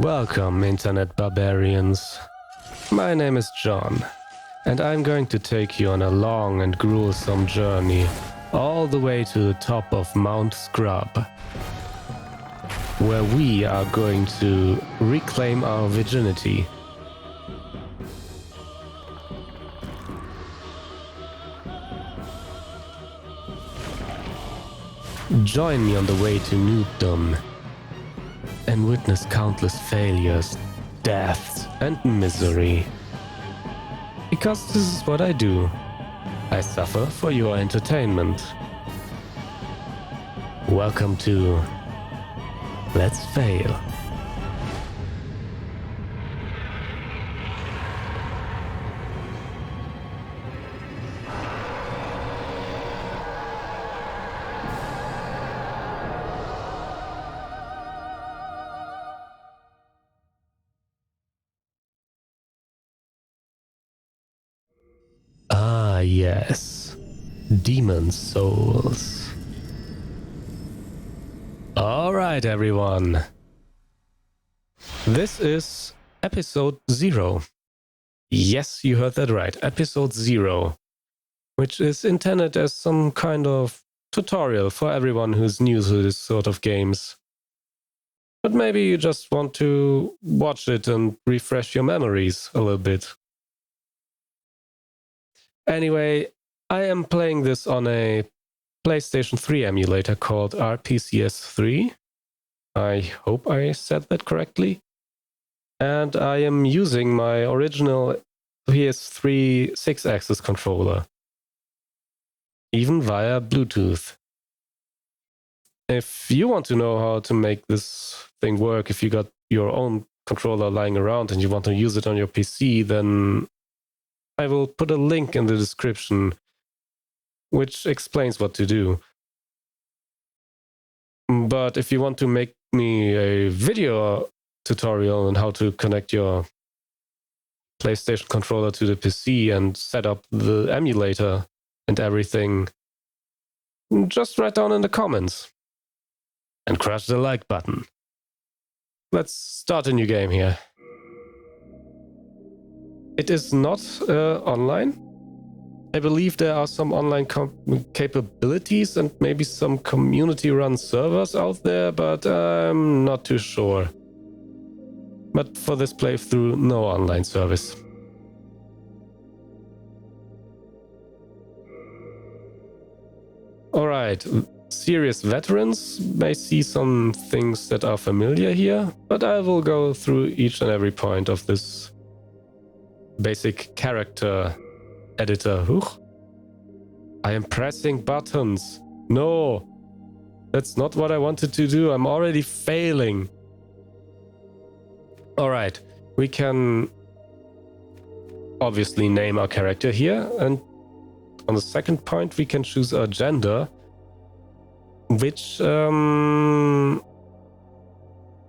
Welcome, Internet Barbarians. My name is John, and I'm going to take you on a long and gruesome journey all the way to the top of Mount Scrub, where we are going to reclaim our virginity. Join me on the way to noobdom and witness countless failures, deaths, and misery. Because this is what I do. I suffer for your entertainment. Welcome to Let's Fail. Ah, yes. Demon Souls. Alright, everyone. This is episode 0. Yes, you heard that right. Episode 0. Which is intended as some kind of tutorial for everyone who's new to this sort of games. But maybe you just want to watch it and refresh your memories a little bit. Anyway, I am playing this on a PlayStation 3 emulator called RPCS3. I hope I said that correctly. And I am using my original PS3 6-axis controller, even via Bluetooth. If you want to know how to make this thing work, if you got your own controller lying around and you want to use it on your PC, then I will put a link in the description which explains what to do. But if you want to make me a video tutorial on how to connect your PlayStation controller to the PC and set up the emulator and everything, just write down in the comments and crush the like button. Let's start a new game here. It is not online. I believe there are some online capabilities and maybe some community-run servers out there, but I'm not too sure. But for this playthrough, no online service. Alright, serious veterans may see some things that are familiar here, but I will go through each and every point of this basic character editor. I am pressing buttons. No, that's not what I wanted to do. I'm already failing. Alright, we can obviously name our character here, and on the second point we can choose our gender, which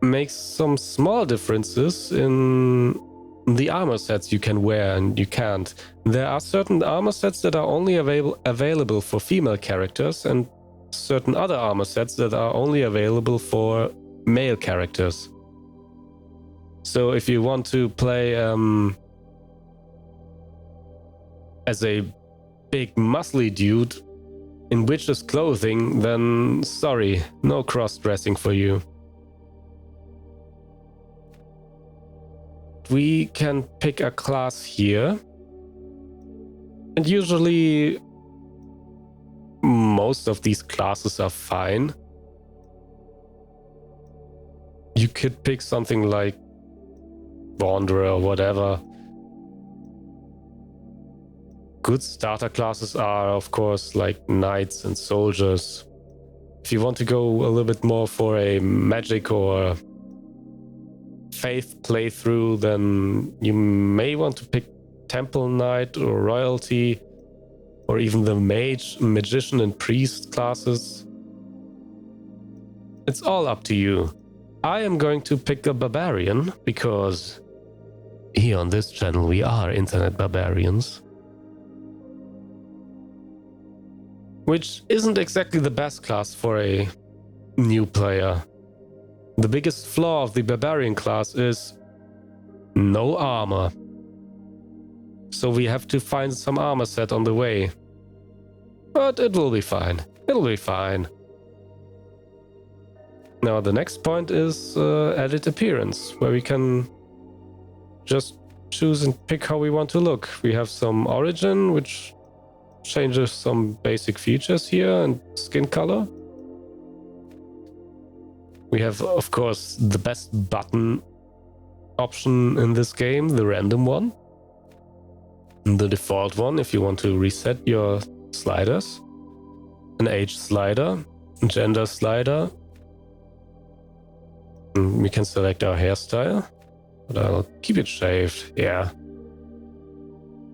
makes some small differences in the armor sets you can wear and you can't. There are certain armor sets that are only available for female characters and certain other armor sets that are only available for male characters. So if you want to play as a big muscly dude in witch's clothing, then sorry, no cross-dressing for you. We can pick a class here, and usually most of these classes are fine. You could pick something like Wanderer or whatever. Good starter classes are, of course, like Knights and Soldiers. If you want to go a little bit more for a magic or faith playthrough, then you may want to pick Temple Knight or Royalty, or even the Mage, Magician, and Priest classes. It's all up to you. I am going to pick a Barbarian, because here on this channel we are Internet Barbarians. Which isn't exactly the best class for a new player. The biggest flaw of the Barbarian class is no armor. So we have to find some armor set on the way. But it will be fine. It'll be fine. Now the next point is edit appearance, where we can just choose and pick how we want to look. We have some origin, which changes some basic features here, and skin color. We have, of course, the best button option in this game, the random one. The default one, if you want to reset your sliders. An age slider, gender slider. We can select our hairstyle, but I'll keep it shaved, yeah.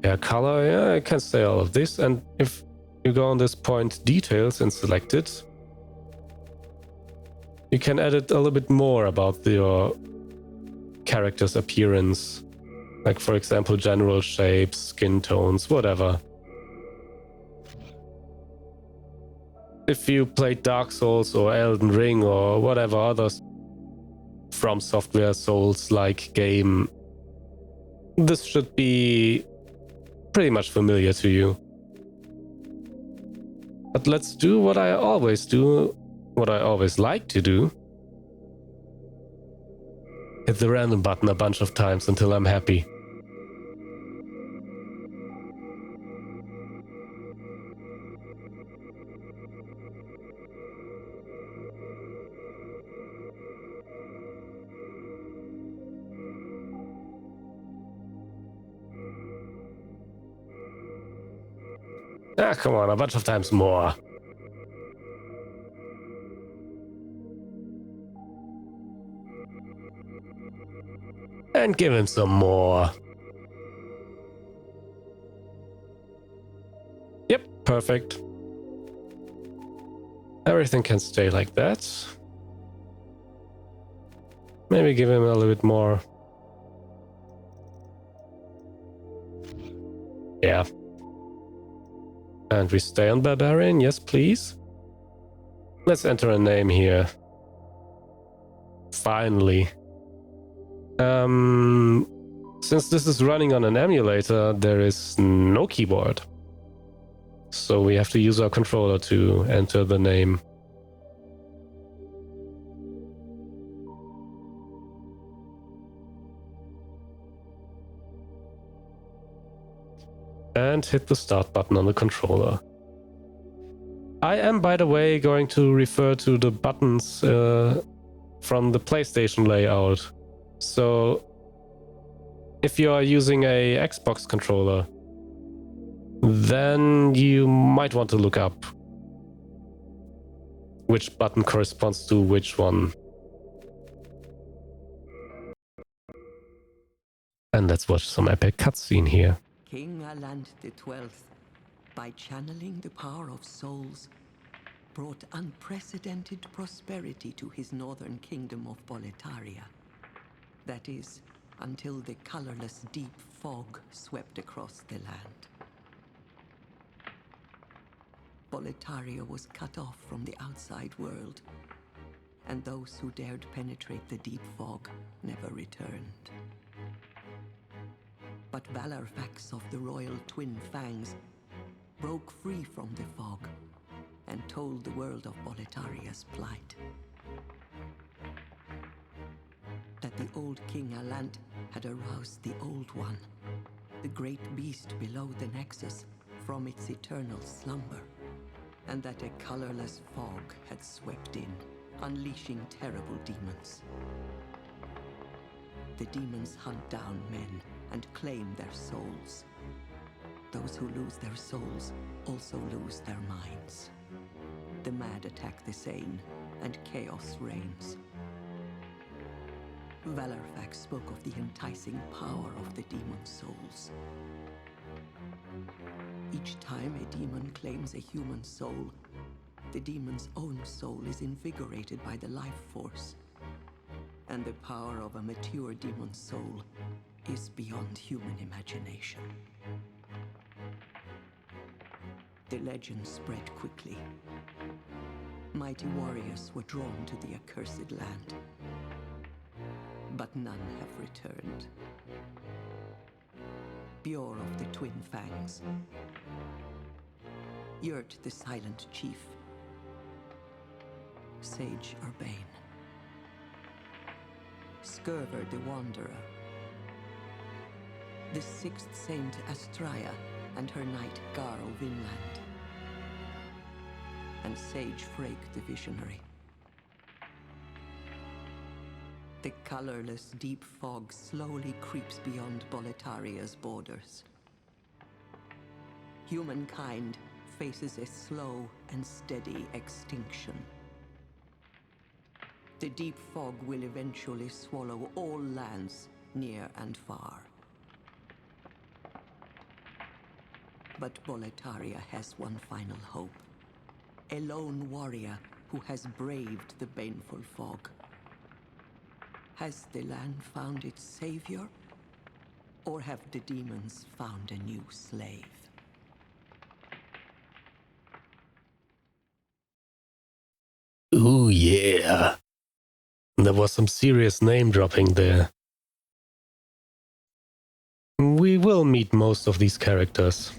Hair color, yeah, I can say all of this. And if you go on this point details and select it, you can edit a little bit more about your character's appearance. Like, for example, general shapes, skin tones, whatever. If you played Dark Souls or Elden Ring or whatever others From Software Souls-like game, this should be pretty much familiar to you. But let's do what I always do, what I always like to do. Hit the random button a bunch of times until I'm happy. Ah, come on, a bunch of times more. And give him some more. Yep, perfect. Everything can stay like that. Maybe give him a little bit more. Yeah. And we stay on Barbarian, yes please. Let's enter a name here. Finally. Since this is running on an emulator, there is no keyboard. So we have to use our controller to enter the name. And hit the start button on the controller. I am, by the way, going to refer to the buttons from the PlayStation layout. So if you are using a Xbox controller, then you might want to look up which button corresponds to which one. And let's watch some epic cutscene here. King Alant XII, by channeling the power of souls, brought unprecedented prosperity to his northern kingdom of Boletaria. That is, until the colorless deep fog swept across the land. Boletaria was cut off from the outside world, and those who dared penetrate the deep fog never returned. But Valarfax of the royal Twin Fangs broke free from the fog and told the world of Boletaria's plight. That the old King Alant had aroused the Old One, the great beast below the Nexus, from its eternal slumber, and that a colorless fog had swept in, unleashing terrible demons. The demons hunt down men and claim their souls. Those who lose their souls also lose their minds. The mad attack the sane, and chaos reigns. Valarfax spoke of the enticing power of the demon souls. Each time a demon claims a human soul, the demon's own soul is invigorated by the life force. And the power of a mature demon soul is beyond human imagination. The legend spread quickly. Mighty warriors were drawn to the accursed land, but none have returned. Bjor of the Twin Fangs, Yurt the Silent Chief, Sage Urbane, Skurver the Wanderer, the Sixth Saint Astraea and her knight Garl Vinland, and Sage Frake the Visionary. The colorless deep fog slowly creeps beyond Boletaria's borders. Humankind faces a slow and steady extinction. The deep fog will eventually swallow all lands near and far. But Boletaria has one final hope. A lone warrior who has braved the baneful fog. Has the land found its savior? Or have the demons found a new slave? Ooh, yeah. There was some serious name dropping there. We will meet most of these characters.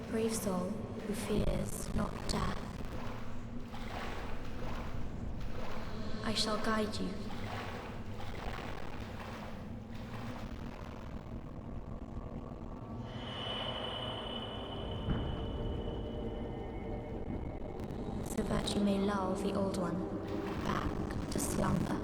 Brave soul who fears not death. I shall guide you. So that you may lull the old one back to slumber.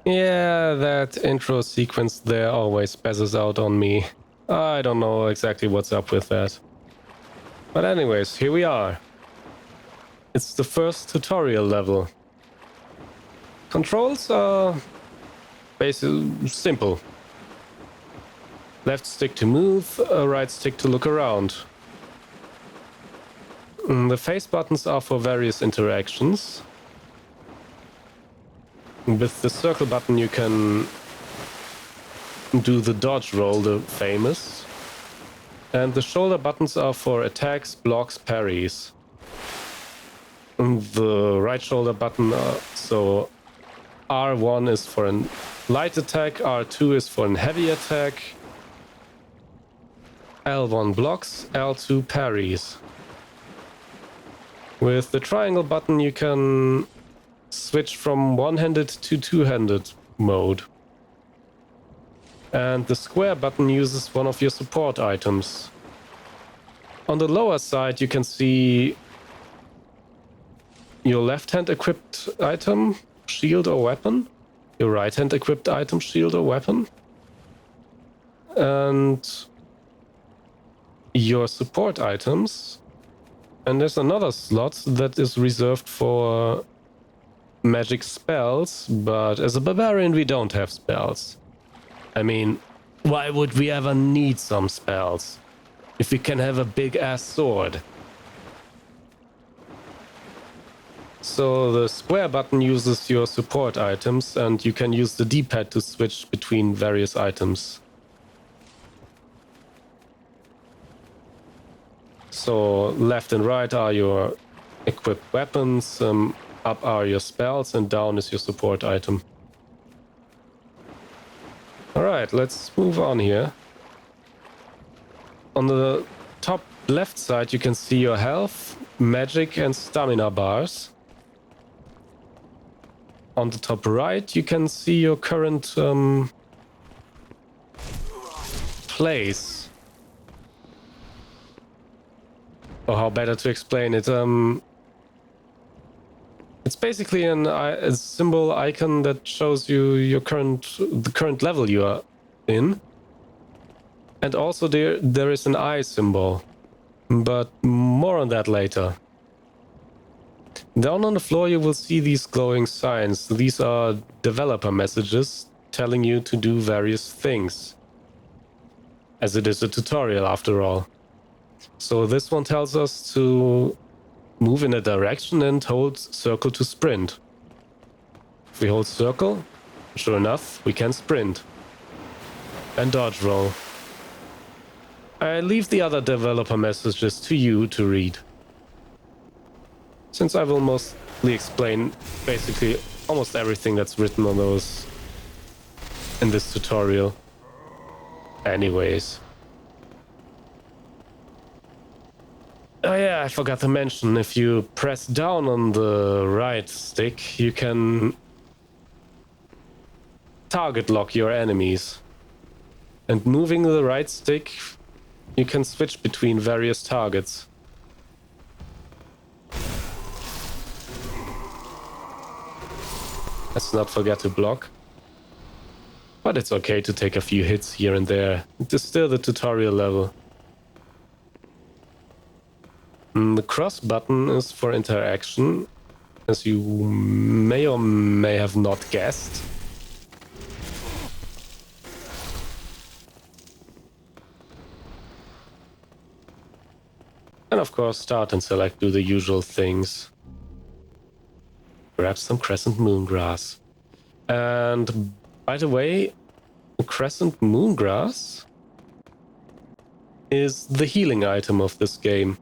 Yeah, that intro sequence there always passes out on me. I don't know exactly what's up with that. But anyways, here we are. It's the first tutorial level. Controls are basically simple. Left stick to move, right stick to look around. The face buttons are for various interactions. With the circle button you can do the dodge roll, the famous. And the shoulder buttons are for attacks, blocks, parries. And the right shoulder button, so R1 is for a light attack, R2 is for a heavy attack, L1 blocks, L2 parries. With the triangle button you can switch from one-handed to two-handed mode. And the square button uses one of your support items. On the lower side you can see your left hand equipped item, shield or weapon. Your right hand equipped item, shield or weapon. And your support items. And there's another slot that is reserved for magic spells, but as a barbarian we don't have spells. I mean, why would we ever need some spells if we can have a big ass sword? So the square button uses your support items and you can use the D-pad to switch between various items. So left and right are your equipped weapons, up are your spells, and down is your support item. Alright, let's move on here. On the top left side you can see your health, magic and stamina bars. On the top right you can see your current place. Or how better to explain it. It's basically a symbol icon that shows you the current level you are in. And also there is an eye symbol. But more on that later. Down on the floor you will see these glowing signs. These are developer messages telling you to do various things. As it is a tutorial after all. So this one tells us to move in a direction and hold circle to sprint. If we hold circle, sure enough, we can sprint. And dodge roll. I leave the other developer messages to you to read, since I will mostly explain basically almost everything that's written on those in this tutorial. Anyways. Oh yeah, I forgot to mention, if you press down on the right stick, you can target lock your enemies. And moving the right stick, you can switch between various targets. Let's not forget to block. But it's okay to take a few hits here and there. It is still the tutorial level. The cross button is for interaction, as you may or may have not guessed. And of course, start and select do the usual things. Grab some crescent moongrass. And by the way, crescent moongrass is the healing item of this game.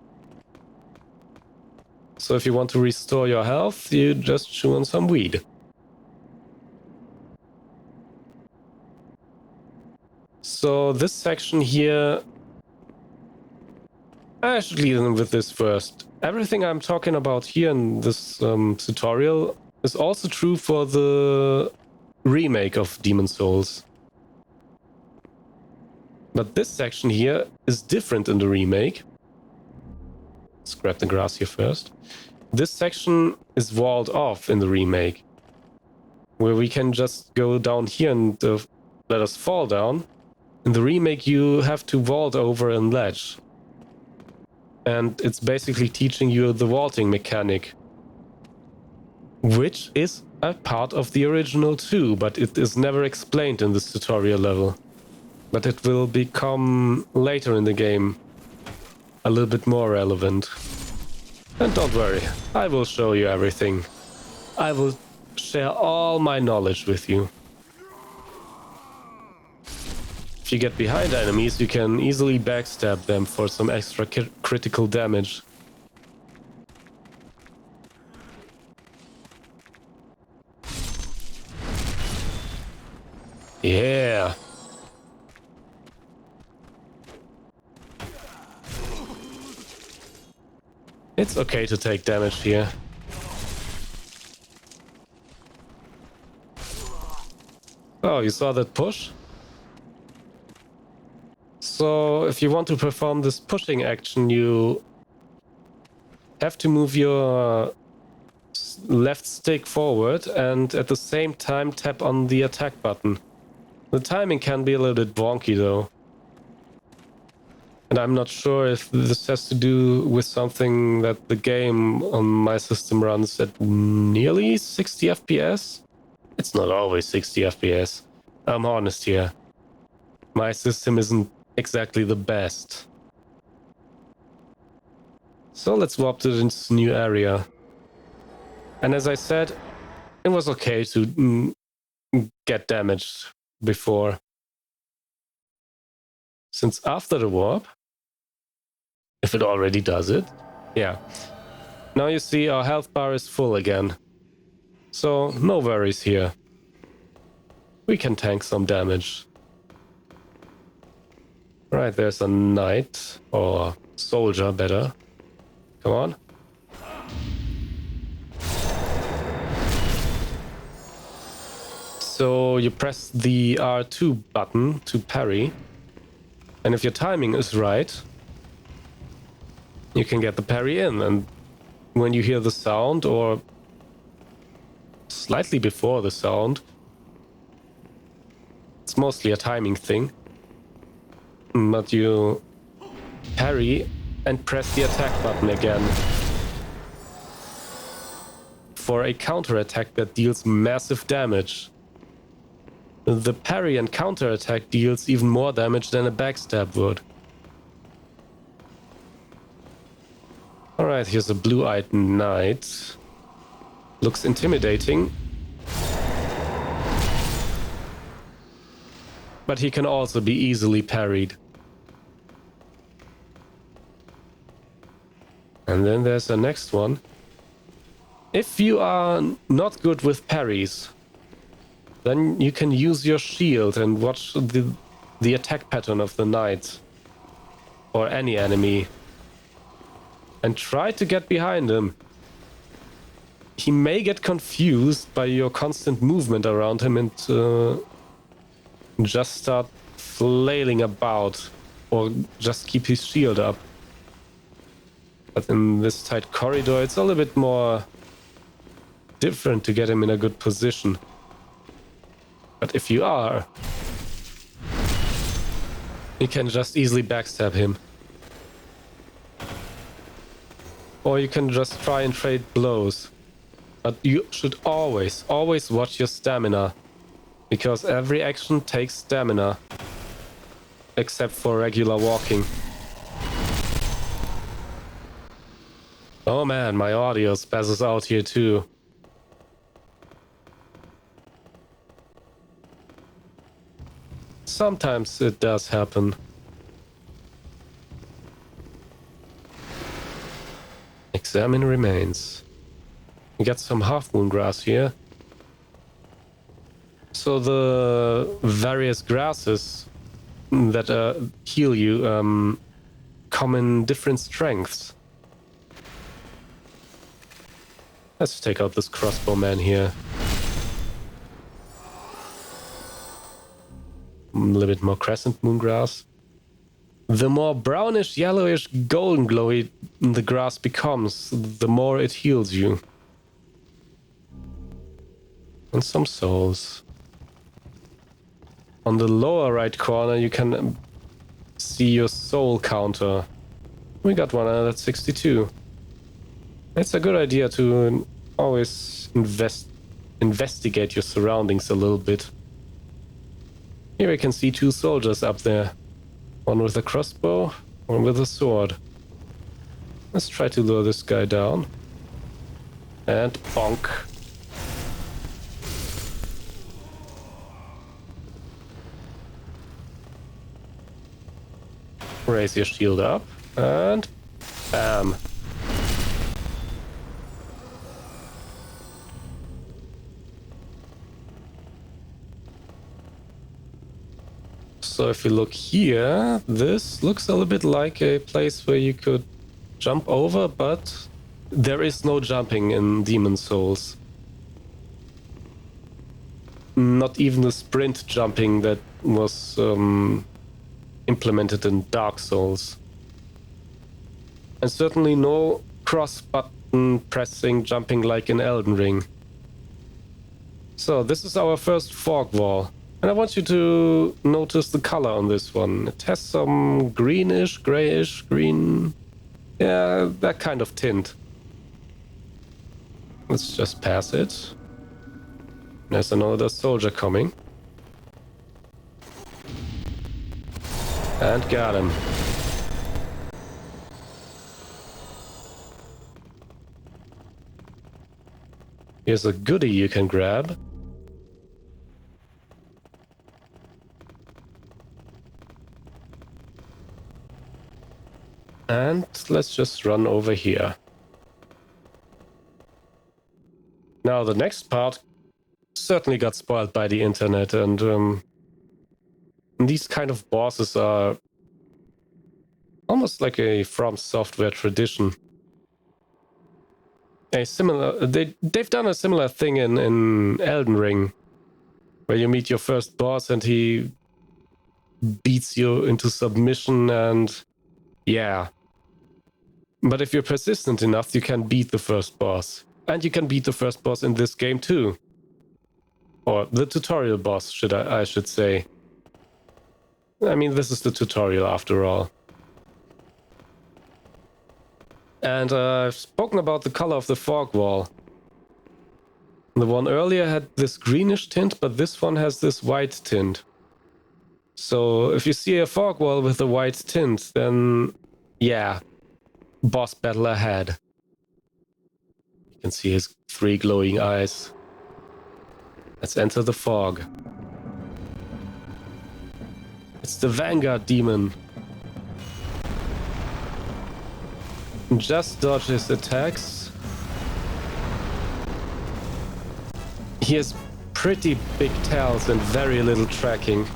So if you want to restore your health, you just chew on some weed. So this section here, I should lead in with this first. Everything I'm talking about here in this tutorial is also true for the remake of Demon Souls. But this section here is different in the remake. Let's grab the grass here first. This section is walled off in the remake, where we can just go down here and let us fall down. In the remake, you have to vault over a ledge. And it's basically teaching you the vaulting mechanic, which is a part of the original too, but it is never explained in this tutorial level. But it will become later in the game a little bit more relevant. And don't worry, I will show you everything. I will share all my knowledge with you. If you get behind enemies, you can easily backstab them for some extra critical damage. Yeah. It's okay to take damage here. Oh, you saw that push? So, if you want to perform this pushing action, you have to move your left stick forward and at the same time tap on the attack button. The timing can be a little bit wonky though. And I'm not sure if this has to do with something that the game on my system runs at nearly 60 FPS. It's not always 60 FPS. I'm honest here. My system isn't exactly the best. So let's warp to this new area. And as I said, it was okay to get damaged before. Since after the warp, if it already does it, yeah. Now you see our health bar is full again. So no worries here. We can tank some damage. Right, there's a knight, or soldier better. Come on. So you press the R2 button to parry. And if your timing is right, you can get the parry in. And when you hear the sound, or slightly before the sound, it's mostly a timing thing. But you parry and press the attack button again for a counterattack that deals massive damage. The parry and counterattack deals even more damage than a backstab would. Alright, here's a blue-eyed knight. Looks intimidating. but he can also be easily parried. And then there's the next one. If you are not good with parries, then you can use your shield and watch the attack pattern of the knight or any enemy and try to get behind him. He may get confused by your constant movement around him and just start flailing about or just keep his shield up. But in this tight corridor, it's a little bit more different to get him in a good position. But if you are, you can just easily backstab him. Or you can just try and trade blows. But you should always watch your stamina. Because every action takes stamina. Except for regular walking. Oh man, my audio spazzes out here too. Sometimes it does happen. Examine remains. We got some half-moon grass here. So the various grasses that heal you come in different strengths. Let's take out this crossbowman here. A little bit more crescent moon grass. The more brownish, yellowish, golden glowy the grass becomes, the more it heals you. And some souls. On the lower right corner you can see your soul counter. We got one at 62. It's a good idea to always investigate your surroundings a little bit. Here we can see two soldiers up there. One with a crossbow, one with a sword. Let's try to lure this guy down. And bonk. Raise your shield up. And bam. So if you look here, this looks a little bit like a place where you could jump over, but there is no jumping in Demon Souls. Not even the sprint jumping that was implemented in Dark Souls. And certainly no cross-button pressing jumping like in Elden Ring. So this is our first fog wall. And I want you to notice the color on this one. It has some greenish, grayish, green... yeah, that kind of tint. Let's just pass it. There's another soldier coming. And got him. Here's a goodie you can grab. And let's just run over here. Now the next part certainly got spoiled by the internet, and these kind of bosses are almost like a From Software tradition. They've done a similar thing in Elden Ring, where you meet your first boss and he beats you into submission, and yeah. But if you're persistent enough, you can beat the first boss. And you can beat the first boss in this game too. Or the tutorial boss, I should say. I mean, this is the tutorial after all. And I've spoken about the color of the fog wall. The one earlier had this greenish tint, but this one has this white tint. So if you see a fog wall with a white tint, then yeah, boss battle ahead. You can see his 3 glowing eyes. Let's enter the fog. It's the Vanguard demon. Just dodge his attacks. He has pretty big tails and very little tracking.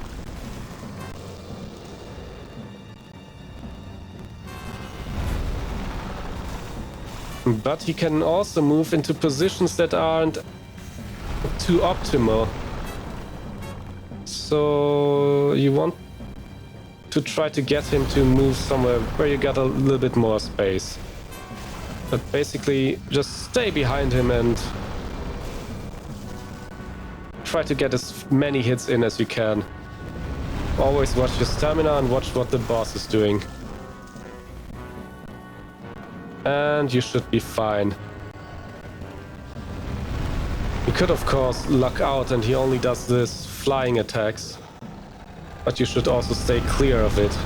But he can also move into positions that aren't too optimal. So you want to try to get him to move somewhere where you got a little bit more space. But basically just stay behind him and try to get as many hits in as you can. Always watch your stamina and watch what the boss is doing. And you should be fine. You could of course luck out and he only does this flying attacks. But you should also stay clear of it.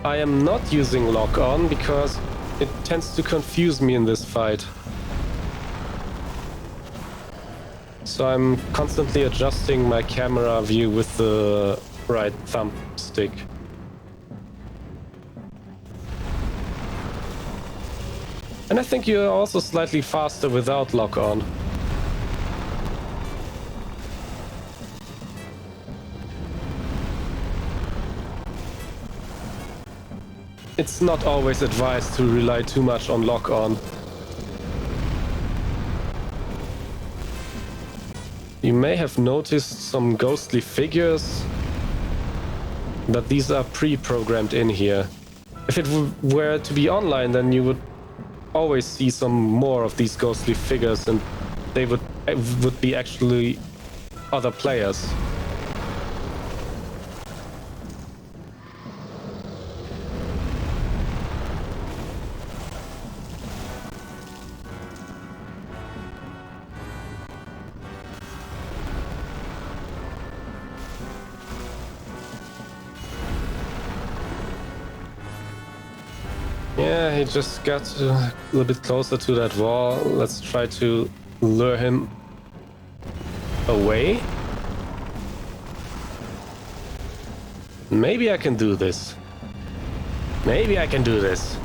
I am not using lock on because it tends to confuse me in this fight. So I'm constantly adjusting my camera view with the right thumbstick. And I think you're also slightly faster without lock on. It's not always advised to rely too much on lock on. You may have noticed some ghostly figures, but these are pre-programmed in here. If it were to be online, then you would always see some more of these ghostly figures, and they would be actually other players. Yeah, he just got a little bit closer to that wall. Let's try to lure him away. Maybe I can do this. Maybe I can do this.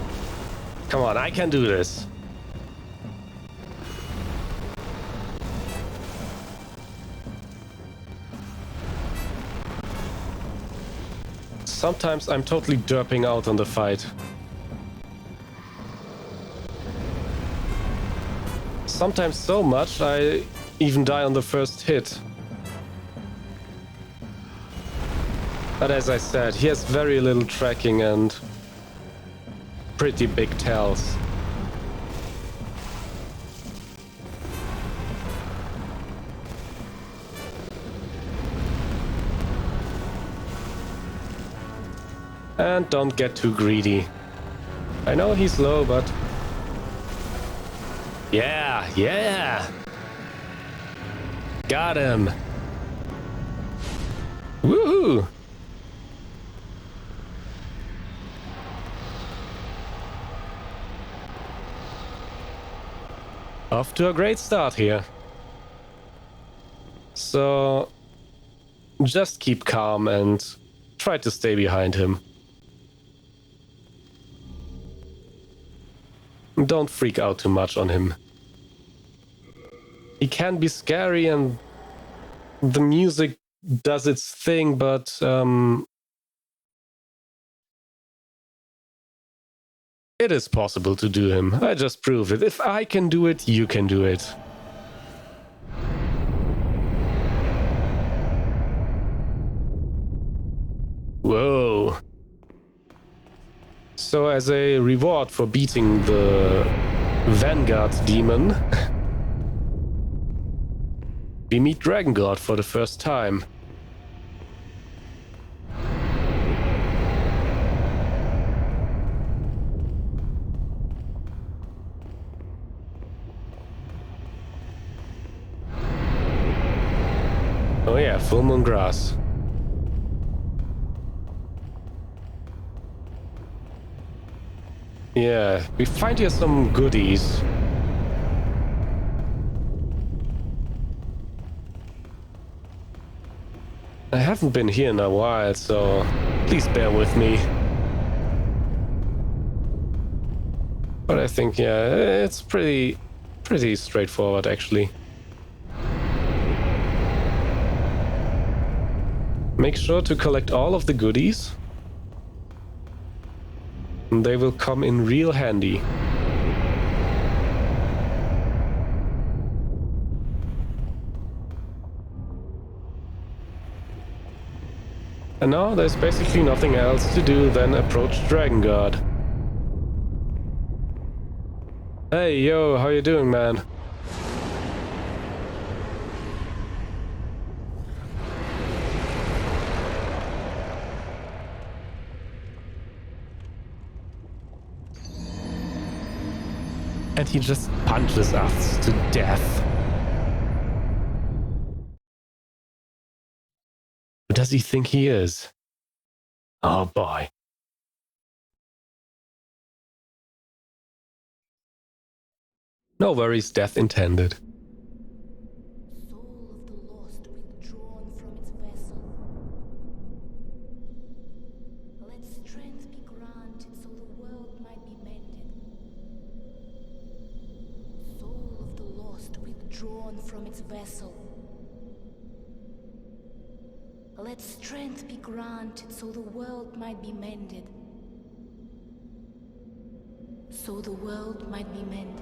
Come on, I can do this. Sometimes I'm totally derping out on the fight. Sometimes so much, I even die on the first hit. But as I said, he has very little tracking and pretty big tails. And don't get too greedy. I know he's low, but... Yeah! Got him! Woohoo! Off to a great start here. So... just keep calm and try to stay behind him. Don't freak out too much on him. He can be scary and the music does its thing, but it is possible to do him. I just proved it. If I can do it, you can do it. Whoa. So as a reward for beating the Vanguard demon, we meet Dragon God for the first time. Oh yeah, full moon grass. Yeah, we find here some goodies. I haven't been here in a while, so please bear with me. But I think, yeah, it's pretty straightforward, actually. Make sure to collect all of the goodies. And they will come in real handy. And now there's basically nothing else to do than approach Dragon God. Hey, yo, how you doing, man? And he just punches us to death. Who does he think he is? Oh boy. No worries, death intended. Soul of the lost withdrawn from its vessel. Let strength be granted so the world might be mended. Soul of the lost withdrawn from its vessel. Let strength be granted so the world might be mended. So the world might be mended.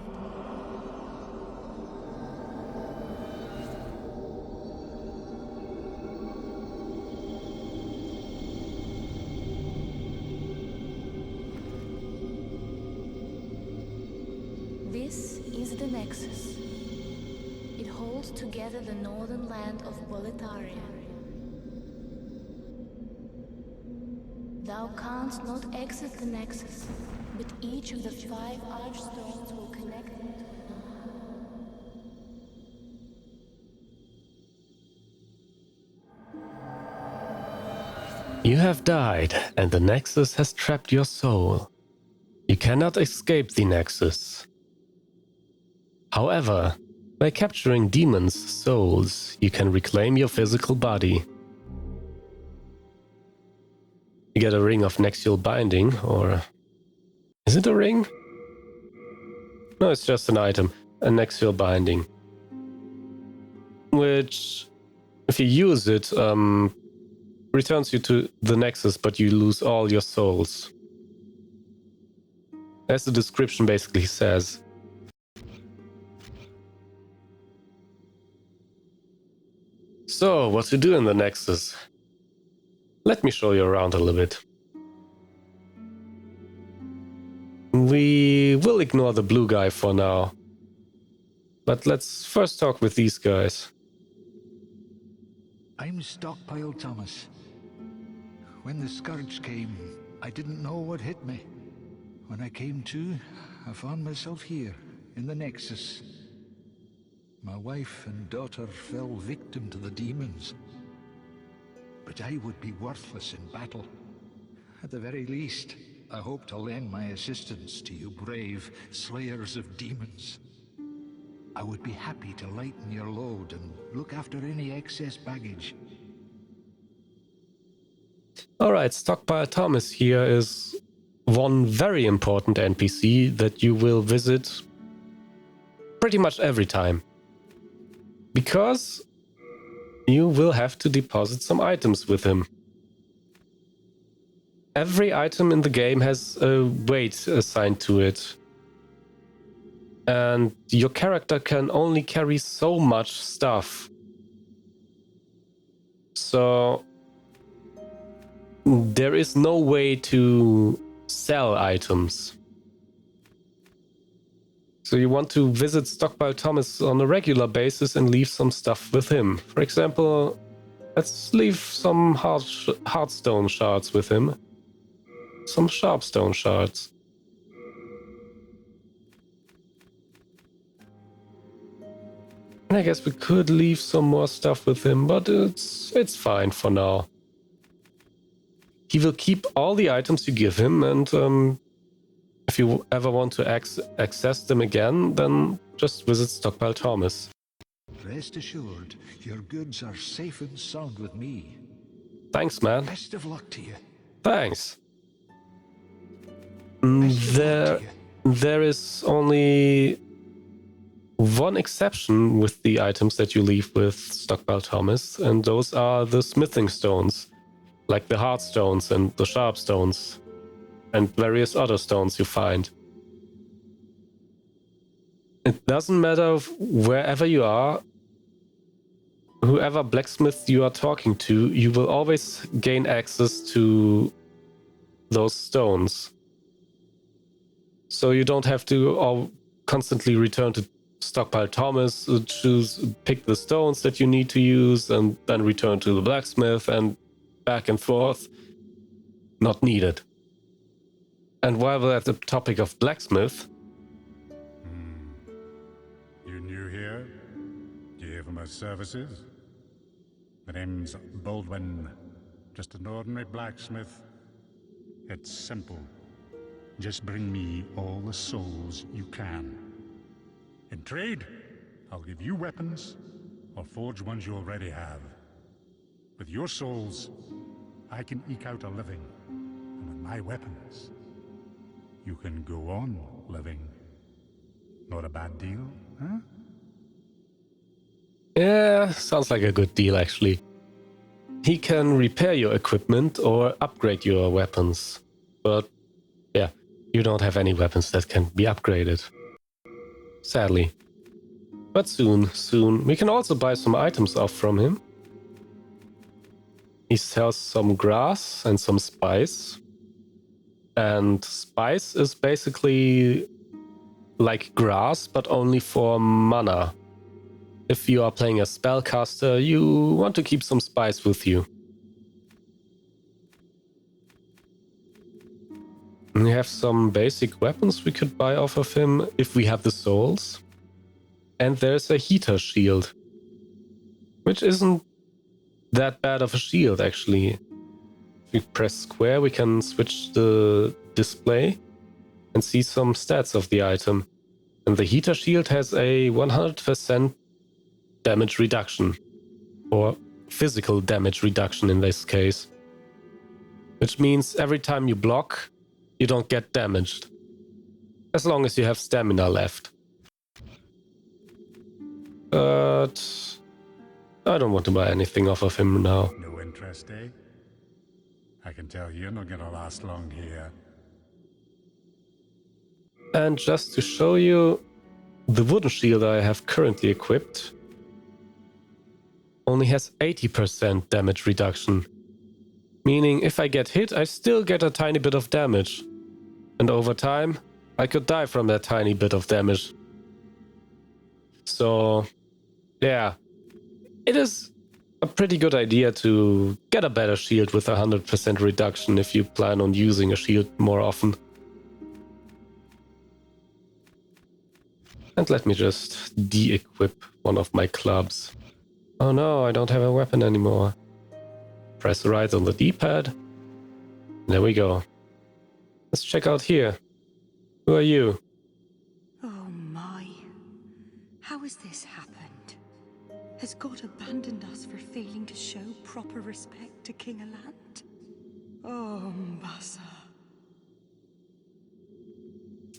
This is the Nexus. It holds together the northern land of Boletaria. Thou canst not exit the Nexus, but each of the 5 archstones will connect them to You have died, and the Nexus has trapped your soul. You cannot escape the Nexus. However, by capturing demons' souls, you can reclaim your physical body. You get a ring of Nexial binding, or... Is it a ring? No, it's just an item. A Nexial binding. Which, if you use it, returns you to the Nexus, but you lose all your souls. As the description basically says. So, what to do in the Nexus? Let me show you around a little bit. We will ignore the blue guy for now. But let's first talk with these guys. I'm Stockpile Thomas. When the scourge came, I didn't know what hit me. When I came to, I found myself here, in the Nexus. My wife and daughter fell victim to the demons. But I would be worthless in battle. At the very least, I hope to lend my assistance to you brave slayers of demons. I would be happy to lighten your load and look after any excess baggage. Alright, Stockpile Thomas here is one very important NPC that you will visit pretty much every time. Because you will have to deposit some items with him. Every item in the game has a weight assigned to it. And your character can only carry so much stuff. So there is no way to sell items. So you want to visit Stockpile Thomas on a regular basis and leave some stuff with him. For example, let's leave some hardstone shards with him. Some sharpstone shards. And I guess we could leave some more stuff with him, but it's fine for now. He will keep all the items you give him, and if you ever want to access them again, then just visit Stockpile Thomas. Rest assured, your goods are safe and sound with me. Thanks, man. Best of luck to you. Thanks. Best of luck to you. There is only one exception with the items that you leave with Stockpile Thomas, and those are the smithing stones, like the hard stones and the sharp stones, and various other stones you find. It doesn't matter wherever you are, whoever blacksmith you are talking to, you will always gain access to those stones. So you don't have to constantly return to Stockpile Thomas, pick the stones that you need to use, and then return to the blacksmith and back and forth. Not needed. And while we're at the topic of blacksmith... You new here? Do you hear for my services? My name's Baldwin. Just an ordinary blacksmith. It's simple. Just bring me all the souls you can. In trade, I'll give you weapons, or forge ones you already have. With your souls, I can eke out a living. And with my weapons, you can go on living. Not a bad deal, huh? Yeah, sounds like a good deal, actually. He can repair your equipment or upgrade your weapons. But, yeah, you don't have any weapons that can be upgraded. Sadly. But soon. We can also buy some items off from him. He sells some grass and some spice. And spice is basically like grass, but only for mana. If you are playing a spellcaster, you want to keep some spice with you. We have some basic weapons we could buy off of him if we have the souls. And there's a heater shield, which isn't that bad of a shield, actually. If we press square, we can switch the display and see some stats of the item. And the heater shield has a 100% damage reduction, or physical damage reduction in this case. Which means every time you block, you don't get damaged. As long as you have stamina left. But I don't want to buy anything off of him now. No interest, eh? I can tell you're not gonna last long here. And just to show you, the wooden shield I have currently equipped only has 80% damage reduction. Meaning if I get hit, I still get a tiny bit of damage. And over time, I could die from that tiny bit of damage. So, yeah. It is a pretty good idea to get a better shield with 100% reduction if you plan on using a shield more often. And let me just de-equip one of my clubs. Oh no, I don't have a weapon anymore. Press right on the D-pad. There we go. Let's check out here. Who are you? Oh my. How has this happened? Has God abandoned us for failing to show proper respect to King Alant? Oh, Mbasa.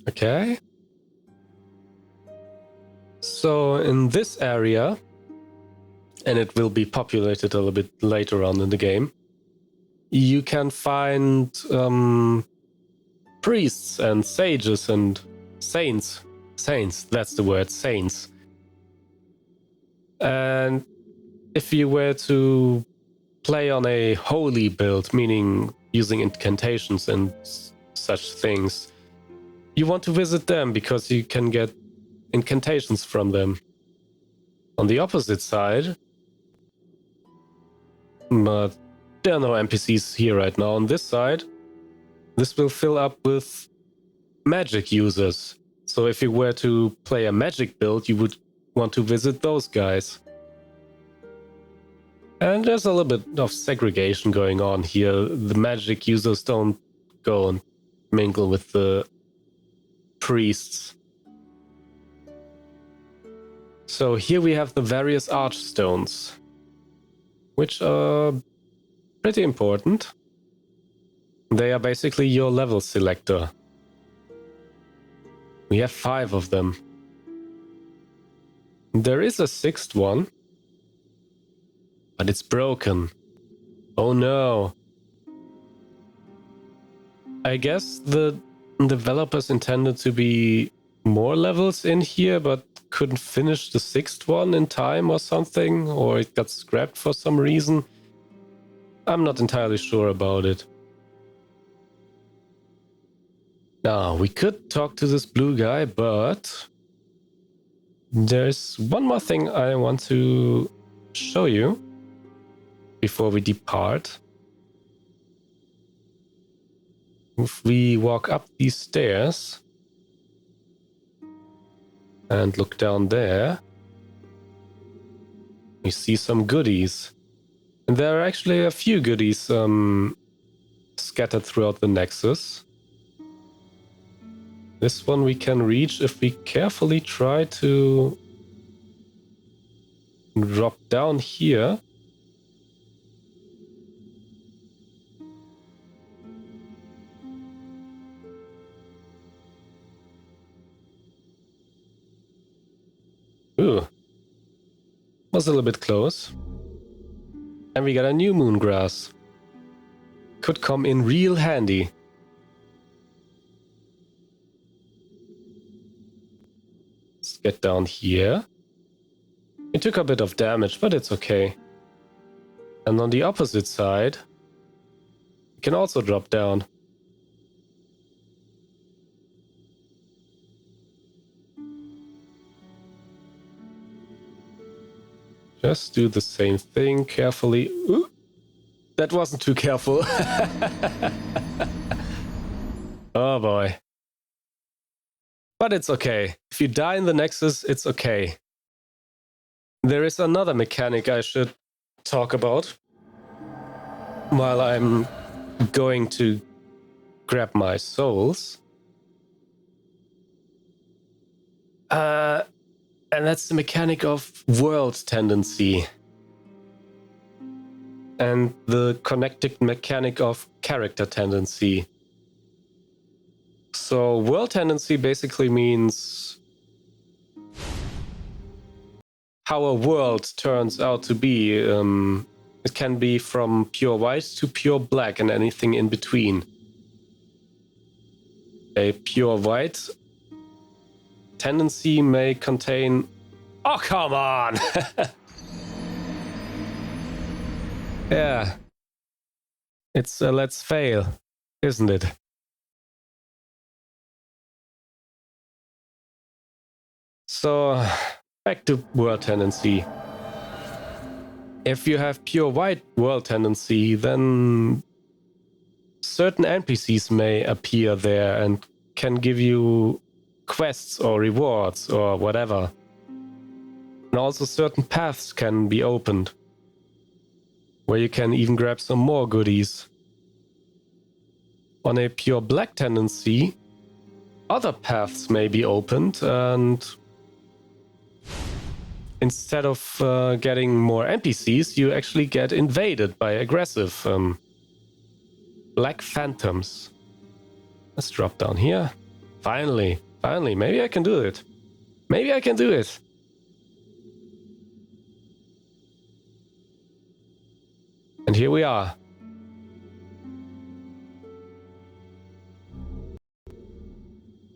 Okay. So in this area, and it will be populated a little bit later on in the game, you can find priests and sages and saints. Saints, that's the word, saints. And if you were to play on a holy build, meaning using incantations and such things, you want to visit them because you can get incantations from them. On the opposite side, but there are no NPCs here right now. On this side, this will fill up with magic users. So if you were to play a magic build, you would want to visit those guys. And there's a little bit of segregation going on here. The magic users don't go and mingle with the priests. So here we have the various archstones, which are pretty important. They are basically your level selector. We have 5 of them. There is a 6th one, but it's broken. Oh no. I guess the developers intended to be more levels in here, but couldn't finish the 6th one in time or something, or it got scrapped for some reason. I'm not entirely sure about it. Now, we could talk to this blue guy, but there's one more thing I want to show you before we depart. If we walk up these stairs and look down there, we see some goodies. And there are actually a few goodies scattered throughout the Nexus. This one we can reach if we carefully try to drop down here. Ooh. Was a little bit close. And we got a new moongrass. Could come in real handy. Let's get down here. It took a bit of damage, but it's okay. And on the opposite side, we can also drop down. Just do the same thing carefully. Ooh, that wasn't too careful. Oh boy. But it's okay. If you die in the Nexus, it's okay. There is another mechanic I should talk about while I'm going to grab my souls. And that's the mechanic of world tendency. And the connected mechanic of character tendency. So world tendency basically means how a world turns out to be. It can be from pure white to pure black and anything in between. A pure white tendency may contain... Oh, come on! Yeah. It's a let's fail, isn't it? So, back to world tendency. If you have pure white world tendency, then certain NPCs may appear there and can give you quests or rewards or whatever. And also certain paths can be opened, where you can even grab some more goodies. On a pure black tendency, other paths may be opened, and instead of getting more NPCs, you actually get invaded by aggressive black phantoms. Let's drop down here. Finally, maybe I can do it. Maybe I can do it. And here we are.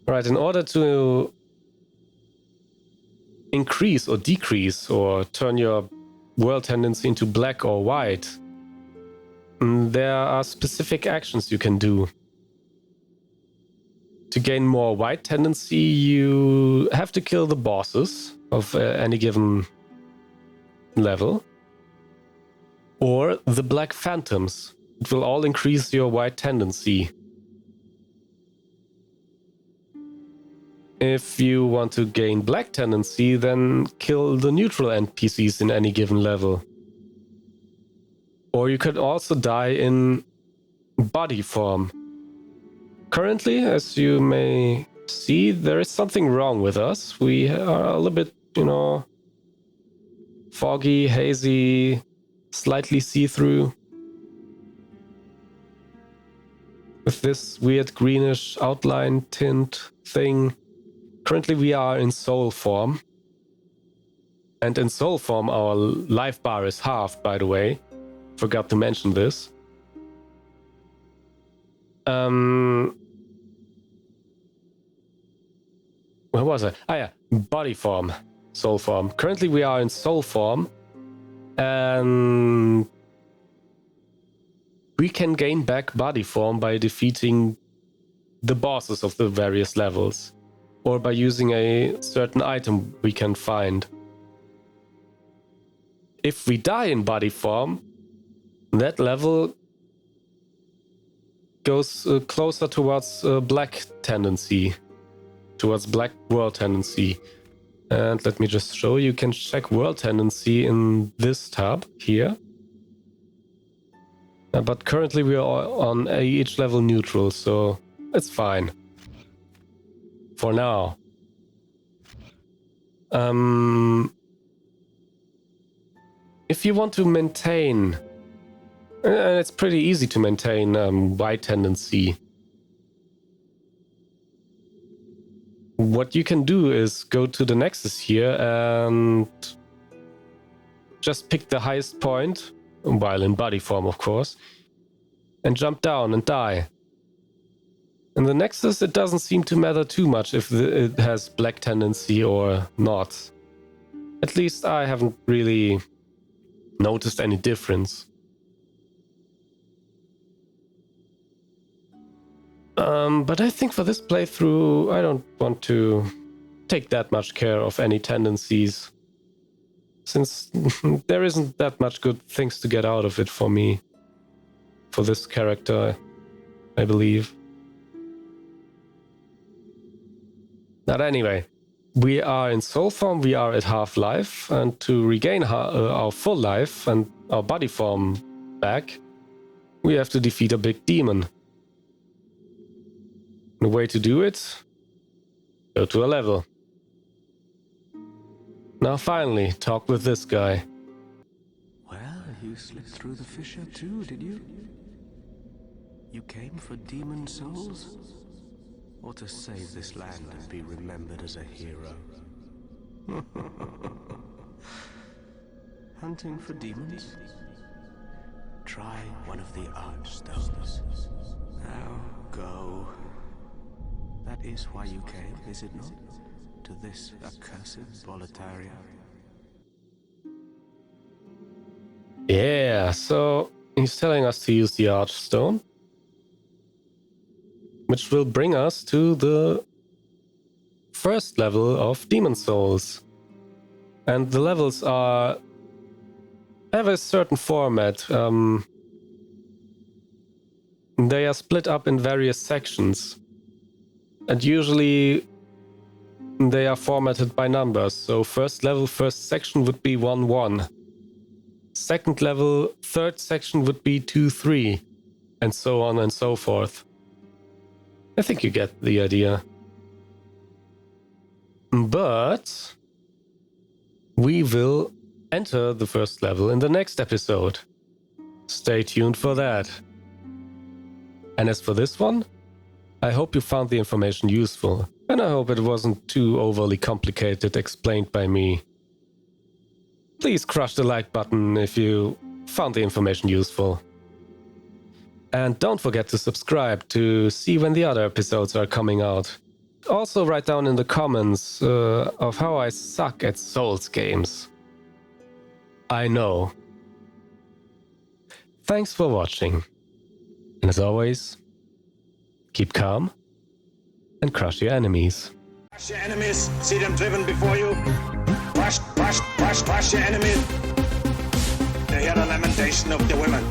Right, in order to increase or decrease or turn your world tendency into black or white, there are specific actions you can do. To gain more white tendency, you have to kill the bosses of any given level. Or the black phantoms. It will all increase your white tendency. If you want to gain black tendency, then kill the neutral NPCs in any given level. Or you could also die in body form. Currently, as you may see, there is something wrong with us. We are a little bit, foggy, hazy, slightly see-through. with this weird greenish outline tint thing. Currently we are in soul form. And in soul form our life bar is halved, by the way. Forgot to mention this. Where was I? Ah yeah, body form, soul form. Currently we are in soul form. And we can gain back body form by defeating the bosses of the various levels. Or by using a certain item we can find. If we die in body form, that level goes closer towards black tendency. Towards black world tendency. And let me just show you. You can check world tendency in this tab here. But currently we are on each level neutral, so it's fine. For now. If you want to maintain, it's pretty easy to maintain white tendency. What you can do is go to the Nexus here and just pick the highest point, while in body form of course, and jump down and die. In the Nexus it doesn't seem to matter too much if it has black tendency or not. At least I haven't really noticed any difference. But I think for this playthrough, I don't want to take that much care of any tendencies, since there isn't that much good things to get out of it for me, for this character, I believe. But anyway, we are in soul form, we are at half life, and to regain our full life and our body form back, we have to defeat a big demon. The way to do it? Go to a level. Now finally, talk with this guy. Well, you slipped through the fissure too, did you? You came for demon souls? Or to save this land and be remembered as a hero? Hunting for demons? Try one of the archstones. Now go. That is why you came, is it not? To this accursed Boletaria? Yeah, so he's telling us to use the Archstone, which will bring us to the first level of Demon Souls. And the levels have a certain format. They are split up in various sections. And usually they are formatted by numbers. So first level, first section would be 1-1. Second level, third section would be 2-3. And so on and so forth. I think you get the idea. But we will enter the first level in the next episode. Stay tuned for that. And as for this one, I hope you found the information useful, and I hope it wasn't too overly complicated explained by me. Please crush the like button if you found the information useful. And don't forget to subscribe to see when the other episodes are coming out. Also write down in the comments of how I suck at Souls games. I know. Thanks for watching. And as always, keep calm and crush your enemies. Crush your enemies, see them driven before you. Crush, crush, crush, crush your enemies. They hear the lamentation of the women.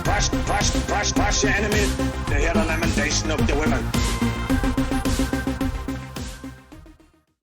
Crush, crush, crush, crush your enemies. They hear the lamentation of the women.